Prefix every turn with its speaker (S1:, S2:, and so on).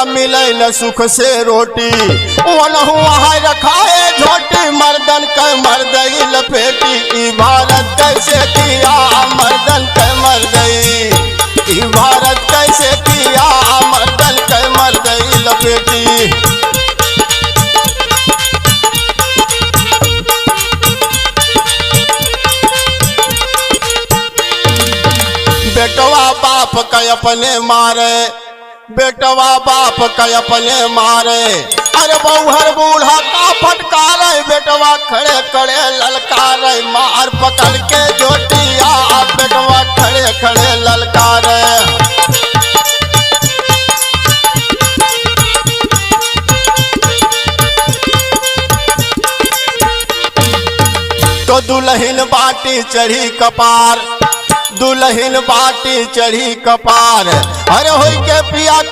S1: ना मिले न सुख से रोटी, वनहु वहाँ रखाए झोटी, मर्दन के मर्दई लपेटी। ई भारत कैसे किया मर्दन के मर्दई, ई भारत कैसे किया मर्दन के मर्दई लपेटी। बेटवा बाप का अपने मारे, बेटवा बाप का अपने मारे, अरे बहुहर बूढ़ा का फटकारे, बेटवा खड़े खड़े ललकारे, मार पकड़ के जोटिया, बेटवा खड़े खड़े ललकारे। तो दुल्हन बाटी चढ़ी कपार, दुल्हन बाटी चढ़ी कपार, अरे होई के पिया